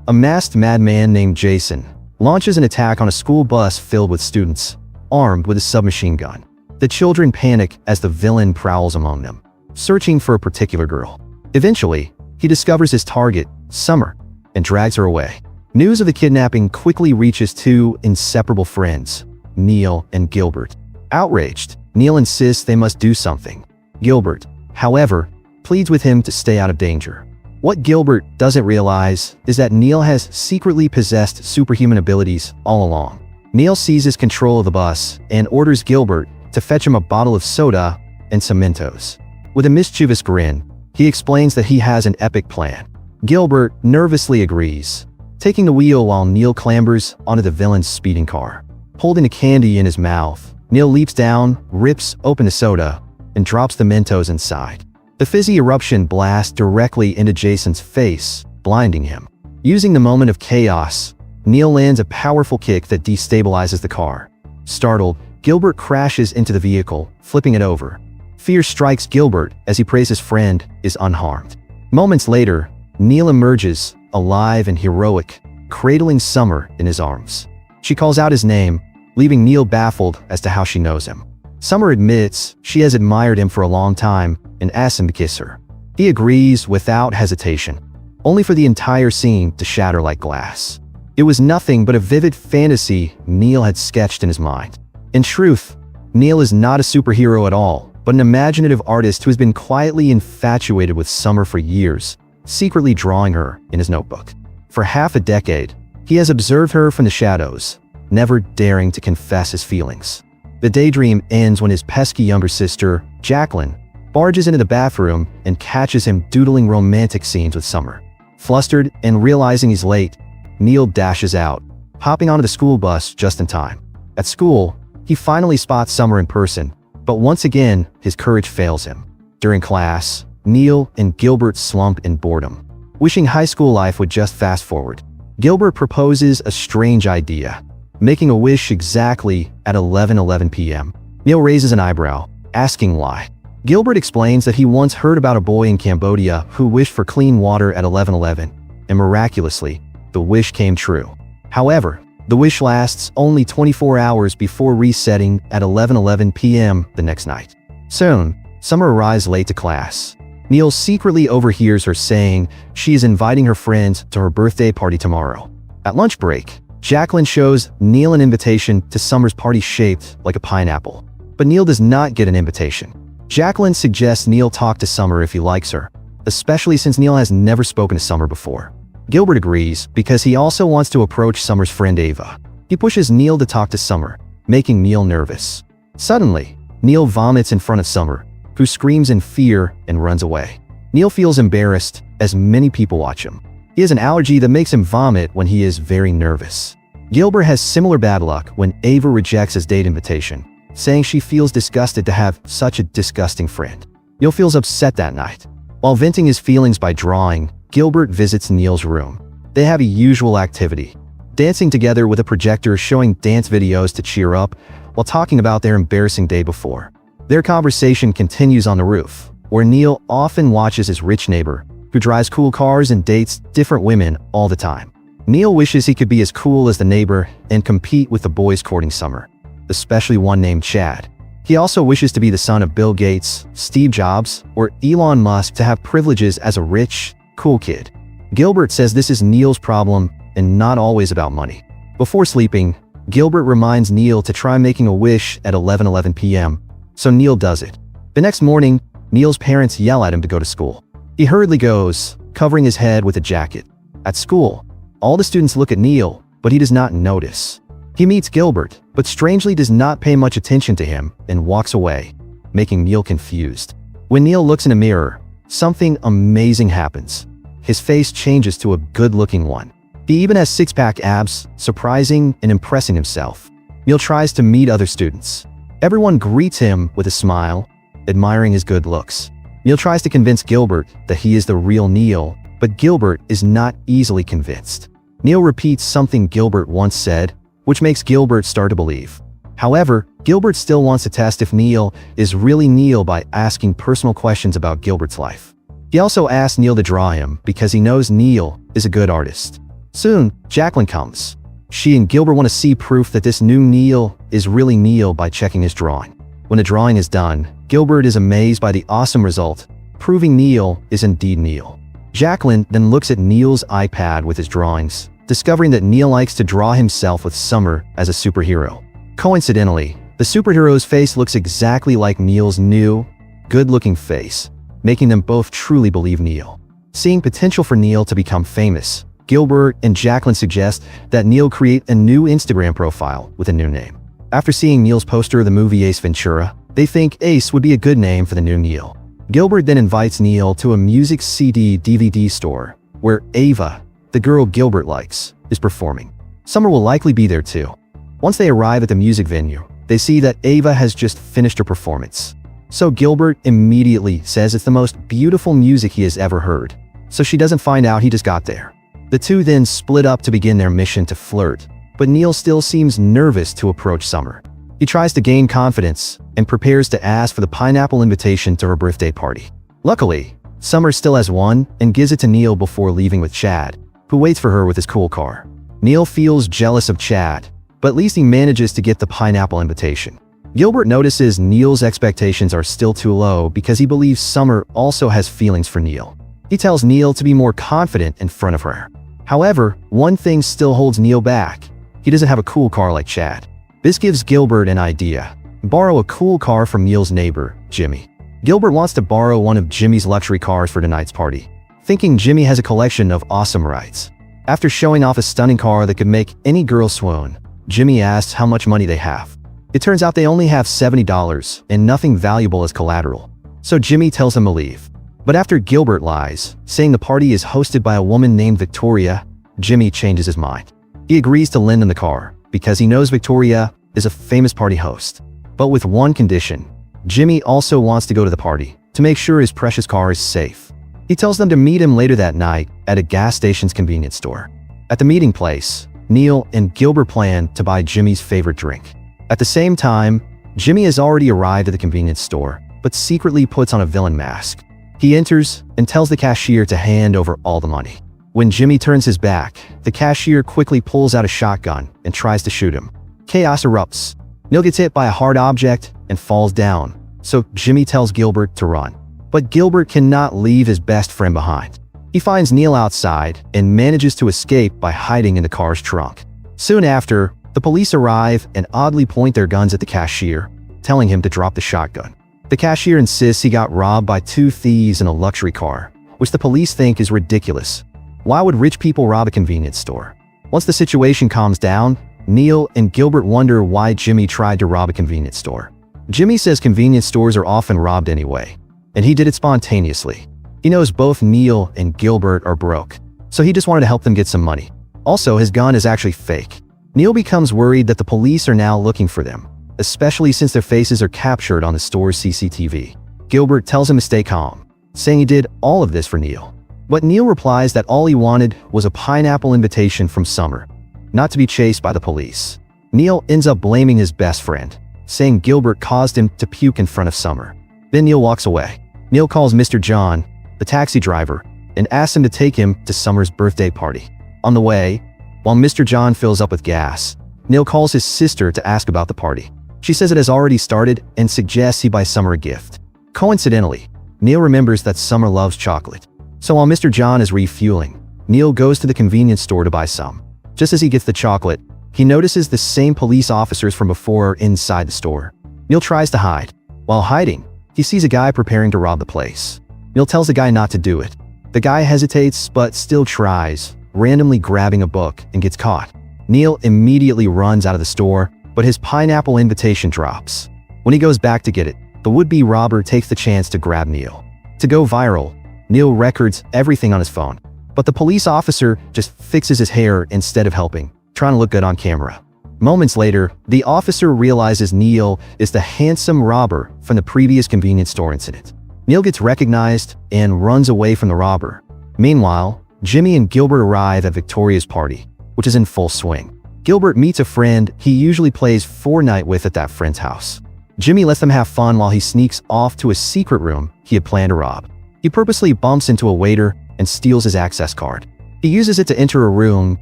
a masked madman named Jason launches an attack on a school bus filled with students, armed with a submachine gun. The children panic as the villain prowls among them, searching for a particular girl. Eventually, he discovers his target, Summer, and drags her away. News of the kidnapping quickly reaches two inseparable friends, Neil and Gilbert. Outraged, Neil insists they must do something. Gilbert, however, pleads with him to stay out of danger. What Gilbert doesn't realize is that Neil has secretly possessed superhuman abilities all along. Neil seizes control of the bus and orders Gilbert to fetch him a bottle of soda and some Mentos. With a mischievous grin, he explains that he has an epic plan. Gilbert nervously agrees, taking the wheel while Neil clambers onto the villain's speeding car. Holding a candy in his mouth, Neil leaps down, rips open the soda, and drops the Mentos inside. The fizzy eruption blasts directly into Jason's face, blinding him. Using the moment of chaos, Neil lands a powerful kick that destabilizes the car. Startled, Gilbert crashes into the vehicle, flipping it over. Fear strikes Gilbert as he prays his friend is unharmed. Moments later, Neil emerges, alive and heroic, cradling Summer in his arms. She calls out his name, leaving Neil baffled as to how she knows him. Summer admits she has admired him for a long time and asks him to kiss her. He agrees without hesitation, only for the entire scene to shatter like glass. It was nothing but a vivid fantasy Neil had sketched in his mind. In truth, Neil is not a superhero at all, but an imaginative artist who has been quietly infatuated with Summer for years, secretly drawing her in his notebook. For half a decade, he has observed her from the shadows, never daring to confess his feelings. The daydream ends when his pesky younger sister, Jacqueline, barges into the bathroom and catches him doodling romantic scenes with Summer. Flustered and realizing he's late, Neil dashes out, hopping onto the school bus just in time. At school, he finally spots Summer in person, but once again, his courage fails him. During class, Neil and Gilbert slump in boredom, wishing high school life would just fast forward. Gilbert proposes a strange idea, making a wish exactly at 11:11 p.m. Neil raises an eyebrow, asking why. Gilbert explains that he once heard about a boy in Cambodia who wished for clean water at 11:11, and miraculously, the wish came true. However, the wish lasts only 24 hours before resetting at 11:11 p.m. the next night. Soon, Summer arrives late to class. Neil secretly overhears her saying she is inviting her friends to her birthday party tomorrow. At lunch break, Jacqueline shows Neil an invitation to Summer's party shaped like a pineapple. But Neil does not get an invitation. Jacqueline suggests Neil talk to Summer if he likes her, especially since Neil has never spoken to Summer before. Gilbert agrees because he also wants to approach Summer's friend Ava. He pushes Neil to talk to Summer, making Neil nervous. Suddenly, Neil vomits in front of Summer, who screams in fear and runs away. Neil feels embarrassed as many people watch him. He has an allergy that makes him vomit when he is very nervous. Gilbert has similar bad luck when Ava rejects his date invitation, saying she feels disgusted to have such a disgusting friend. Neil feels upset that night. While venting his feelings by drawing, Gilbert visits Neil's room. They have a usual activity, dancing together with a projector showing dance videos to cheer up while talking about their embarrassing day before. Their conversation continues on the roof, where Neil often watches his rich neighbor, who drives cool cars and dates different women all the time. Neil wishes he could be as cool as the neighbor and compete with the boys courting Summer, especially one named Chad. He also wishes to be the son of Bill Gates, Steve Jobs, or Elon Musk to have privileges as a rich, cool kid. Gilbert says this is Neil's problem and not always about money. Before sleeping, Gilbert reminds Neil to try making a wish at 11:11 p.m., so Neil does it. The next morning, Neil's parents yell at him to go to school. He hurriedly goes, covering his head with a jacket. At school, all the students look at Neil, but he does not notice. He meets Gilbert, but strangely does not pay much attention to him and walks away, making Neil confused. When Neil looks in a mirror, something amazing happens. His face changes to a good-looking one. He even has six-pack abs, surprising and impressing himself. Neil tries to meet other students. Everyone greets him with a smile, admiring his good looks. Neil tries to convince Gilbert that he is the real Neil, but Gilbert is not easily convinced. Neil repeats something Gilbert once said, which makes Gilbert start to believe. However, Gilbert still wants to test if Neil is really Neil by asking personal questions about Gilbert's life. He also asks Neil to draw him because he knows Neil is a good artist. Soon, Jacqueline comes. She and Gilbert want to see proof that this new Neil is really Neil by checking his drawing. When the drawing is done, Gilbert is amazed by the awesome result, proving Neil is indeed Neil. Jacqueline then looks at Neil's iPad with his drawings, discovering that Neil likes to draw himself with Summer as a superhero. Coincidentally, the superhero's face looks exactly like Neil's new, good-looking face, making them both truly believe Neil. Seeing potential for Neil to become famous, Gilbert and Jacqueline suggest that Neil create a new Instagram profile with a new name. After seeing Neil's poster of the movie Ace Ventura, they think Ace would be a good name for the new Neil. Gilbert then invites Neil to a music CD/DVD store, where Ava, the girl Gilbert likes, is performing. Summer will likely be there too. Once they arrive at the music venue, they see that Ava has just finished her performance. So Gilbert immediately says it's the most beautiful music he has ever heard, so she doesn't find out he just got there. The two then split up to begin their mission to flirt, but Neil still seems nervous to approach Summer. He tries to gain confidence and prepares to ask for the pineapple invitation to her birthday party. Luckily, Summer still has one and gives it to Neil before leaving with Chad, who waits for her with his cool car. Neil feels jealous of Chad, but at least he manages to get the pineapple invitation. Gilbert notices Neil's expectations are still too low because he believes Summer also has feelings for Neil. He tells Neil to be more confident in front of her. However, one thing still holds Neil back. He doesn't have a cool car like Chad. This gives Gilbert an idea: borrow a cool car from Neil's neighbor, Jimmy. Gilbert wants to borrow one of Jimmy's luxury cars for tonight's party, thinking Jimmy has a collection of awesome rides. After showing off a stunning car that could make any girl swoon, Jimmy asks how much money they have. It turns out they only have $70 and nothing valuable as collateral, so Jimmy tells them to leave. But after Gilbert lies, saying the party is hosted by a woman named Victoria, Jimmy changes his mind. He agrees to lend them the car, because he knows Victoria is a famous party host. But with one condition: Jimmy also wants to go to the party, to make sure his precious car is safe. He tells them to meet him later that night at a gas station's convenience store. At the meeting place, Neil and Gilbert plan to buy Jimmy's favorite drink. At the same time, Jimmy has already arrived at the convenience store, but secretly puts on a villain mask. He enters and tells the cashier to hand over all the money. When Jimmy turns his back, the cashier quickly pulls out a shotgun and tries to shoot him. Chaos erupts. Neil gets hit by a hard object and falls down, so Jimmy tells Gilbert to run. But Gilbert cannot leave his best friend behind. He finds Neil outside and manages to escape by hiding in the car's trunk. Soon after, the police arrive and oddly point their guns at the cashier, telling him to drop the shotgun. The cashier insists he got robbed by two thieves in a luxury car, which the police think is ridiculous. Why would rich people rob a convenience store? Once the situation calms down, Neil and Gilbert wonder why Jimmy tried to rob a convenience store. Jimmy says convenience stores are often robbed anyway, and he did it spontaneously. He knows both Neil and Gilbert are broke, so he just wanted to help them get some money. Also, his gun is actually fake. Neil becomes worried that the police are now looking for them, especially since their faces are captured on the store's CCTV. Gilbert tells him to stay calm, saying he did all of this for Neil. But Neil replies that all he wanted was a pineapple invitation from Summer, not to be chased by the police. Neil ends up blaming his best friend, saying Gilbert caused him to puke in front of Summer. Then Neil walks away. Neil calls Mr. John, the taxi driver, and asks him to take him to Summer's birthday party. On the way, while Mr. John fills up with gas, Neil calls his sister to ask about the party. She says it has already started and suggests he buy Summer a gift. Coincidentally, Neil remembers that Summer loves chocolate. So while Mr. John is refueling, Neil goes to the convenience store to buy some. Just as he gets the chocolate, he notices the same police officers from before are inside the store. Neil tries to hide. While hiding, he sees a guy preparing to rob the place. Neil tells the guy not to do it. The guy hesitates but still tries, randomly grabbing a book, and gets caught. Neil immediately runs out of the store, but his pineapple invitation drops. When he goes back to get it, the would-be robber takes the chance to grab Neil. To go viral, Neil records everything on his phone, but the police officer just fixes his hair instead of helping, trying to look good on camera. Moments later, the officer realizes Neil is the handsome robber from the previous convenience store incident. Neil gets recognized and runs away from the robber. Meanwhile, Jimmy and Gilbert arrive at Victoria's party, which is in full swing. Gilbert meets a friend he usually plays Fortnite with at that friend's house. Jimmy lets them have fun while he sneaks off to a secret room he had planned to rob. He purposely bumps into a waiter and steals his access card. He uses it to enter a room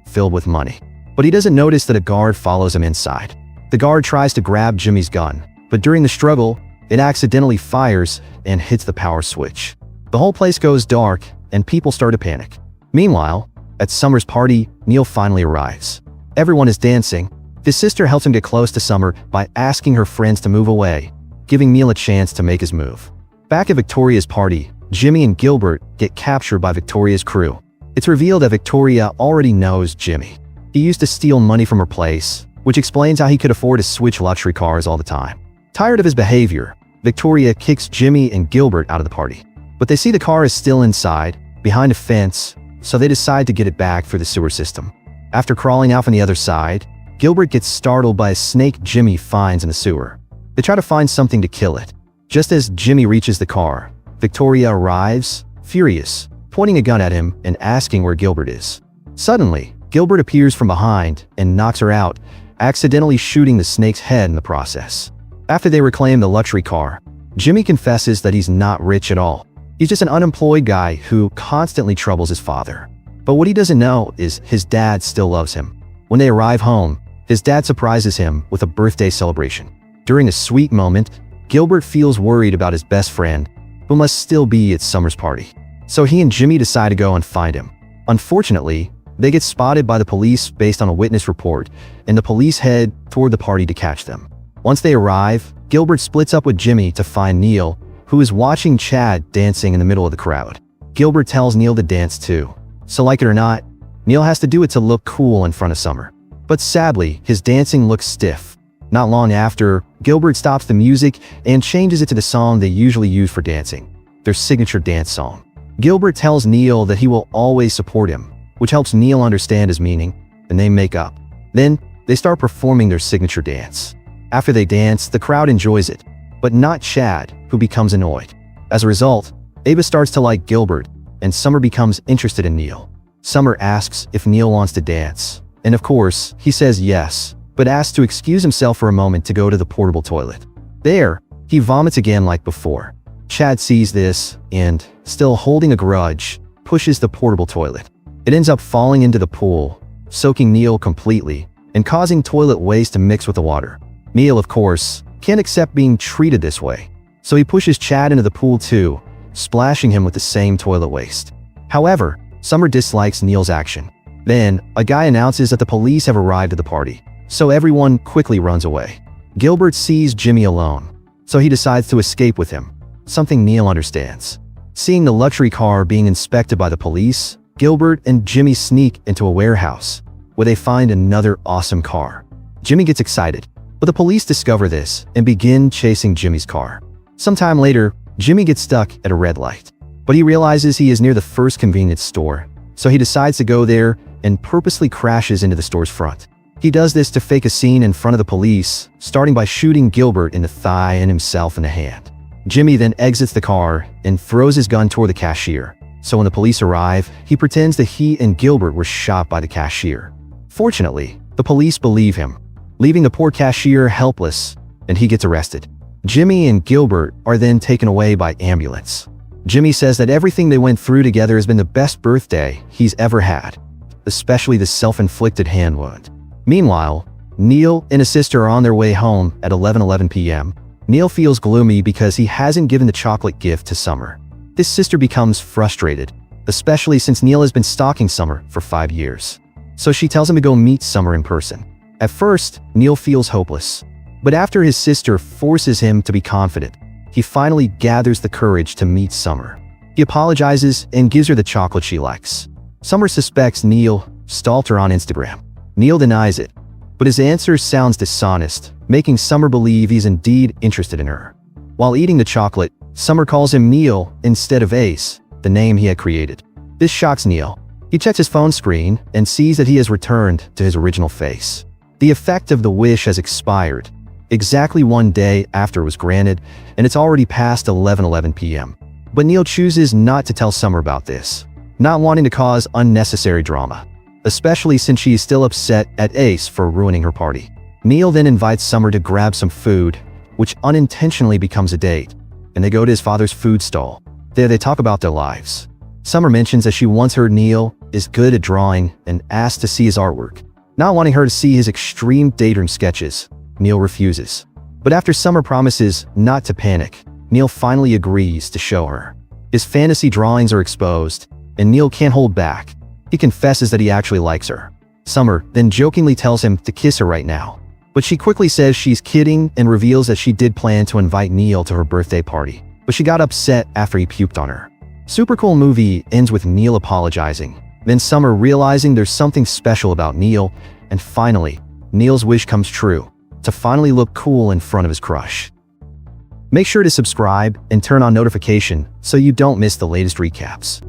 filled with money. But he doesn't notice that a guard follows him inside. The guard tries to grab Jimmy's gun, but during the struggle, it accidentally fires and hits the power switch. The whole place goes dark, and people start to panic. Meanwhile, at Summer's party, Neil finally arrives. Everyone is dancing. His sister helps him get close to Summer by asking her friends to move away, giving Neil a chance to make his move. Back at Victoria's party, Jimmy and Gilbert get captured by Victoria's crew. It's revealed that Victoria already knows Jimmy. He used to steal money from her place, which explains how he could afford to switch luxury cars all the time. Tired of his behavior, Victoria kicks Jimmy and Gilbert out of the party. But they see the car is still inside, behind a fence, so they decide to get it back through the sewer system. After crawling out from the other side, Gilbert gets startled by a snake Jimmy finds in the sewer. They try to find something to kill it. Just as Jimmy reaches the car, Victoria arrives, furious, pointing a gun at him and asking where Gilbert is. Suddenly, Gilbert appears from behind and knocks her out, accidentally shooting the snake's head in the process. After they reclaim the luxury car, Jimmy confesses that he's not rich at all. He's just an unemployed guy who constantly troubles his father. But what he doesn't know is his dad still loves him. When they arrive home, his dad surprises him with a birthday celebration. During a sweet moment, Gilbert feels worried about his best friend, who must still be at Summer's party. So he and Jimmy decide to go and find him. Unfortunately, they get spotted by the police based on a witness report, and the police head toward the party to catch them. Once they arrive, Gilbert splits up with Jimmy to find Neil, who is watching Chad dancing in the middle of the crowd. Gilbert tells Neil to dance too. So like it or not, Neil has to do it to look cool in front of Summer. But sadly, his dancing looks stiff. Not long after, Gilbert stops the music and changes it to the song they usually use for dancing, their signature dance song. Gilbert tells Neil that he will always support him, which helps Neil understand his meaning, and they make up. Then, they start performing their signature dance. After they dance, the crowd enjoys it, but not Chad, who becomes annoyed. As a result, Ava starts to like Gilbert, and Summer becomes interested in Neil. Summer asks if Neil wants to dance, and of course, he says yes, but asks to excuse himself for a moment to go to the portable toilet. There, he vomits again like before. Chad sees this, and, still holding a grudge, pushes the portable toilet. It ends up falling into the pool, soaking Neil completely, and causing toilet waste to mix with the water. Neil, of course, can't accept being treated this way, so he pushes Chad into the pool too, splashing him with the same toilet waste. However, Summer dislikes Neil's action. Then, a guy announces that the police have arrived at the party, so everyone quickly runs away. Gilbert sees Jimmy alone, so he decides to escape with him, something Neil understands. Seeing the luxury car being inspected by the police, Gilbert and Jimmy sneak into a warehouse, where they find another awesome car. Jimmy gets excited, but the police discover this and begin chasing Jimmy's car. Sometime later, Jimmy gets stuck at a red light, but he realizes he is near the first convenience store, so he decides to go there and purposely crashes into the store's front. He does this to fake a scene in front of the police, starting by shooting Gilbert in the thigh and himself in the hand. Jimmy then exits the car and throws his gun toward the cashier, so when the police arrive, he pretends that he and Gilbert were shot by the cashier. Fortunately, the police believe him, leaving the poor cashier helpless, and he gets arrested. Jimmy and Gilbert are then taken away by ambulance. Jimmy says that everything they went through together has been the best birthday he's ever had, especially the self-inflicted hand wound. Meanwhile, Neil and his sister are on their way home at 11:11 p.m. Neil feels gloomy because he hasn't given the chocolate gift to Summer. His sister becomes frustrated, especially since Neil has been stalking Summer for 5 years. So she tells him to go meet Summer in person. At first, Neil feels hopeless, but after his sister forces him to be confident, he finally gathers the courage to meet Summer. He apologizes and gives her the chocolate she likes. Summer suspects Neil stalked her on Instagram. Neil denies it, but his answer sounds dishonest, making Summer believe he's indeed interested in her. While eating the chocolate, Summer calls him Neil instead of Ace, the name he had created. This shocks Neil. He checks his phone screen and sees that he has returned to his original face. The effect of the wish has expired, exactly 1 day after it was granted, and it's already past 11:11 p.m. But Neil chooses not to tell Summer about this, not wanting to cause unnecessary drama, especially since she is still upset at Ace for ruining her party. Neil then invites Summer to grab some food, which unintentionally becomes a date, and they go to his father's food stall. There they talk about their lives. Summer mentions that she once heard Neil is good at drawing and asks to see his artwork. Not wanting her to see his extreme daydream sketches, Neil refuses. But after Summer promises not to panic, Neil finally agrees to show her. His fantasy drawings are exposed, and Neil can't hold back. He confesses that he actually likes her. Summer then jokingly tells him to kiss her right now. But she quickly says she's kidding and reveals that she did plan to invite Neil to her birthday party. But she got upset after he puked on her. Super cool movie ends with Neil apologizing. Then Summer realizing there's something special about Neil, and finally, Neil's wish comes true, to finally look cool in front of his crush. Make sure to subscribe and turn on notification so you don't miss the latest recaps.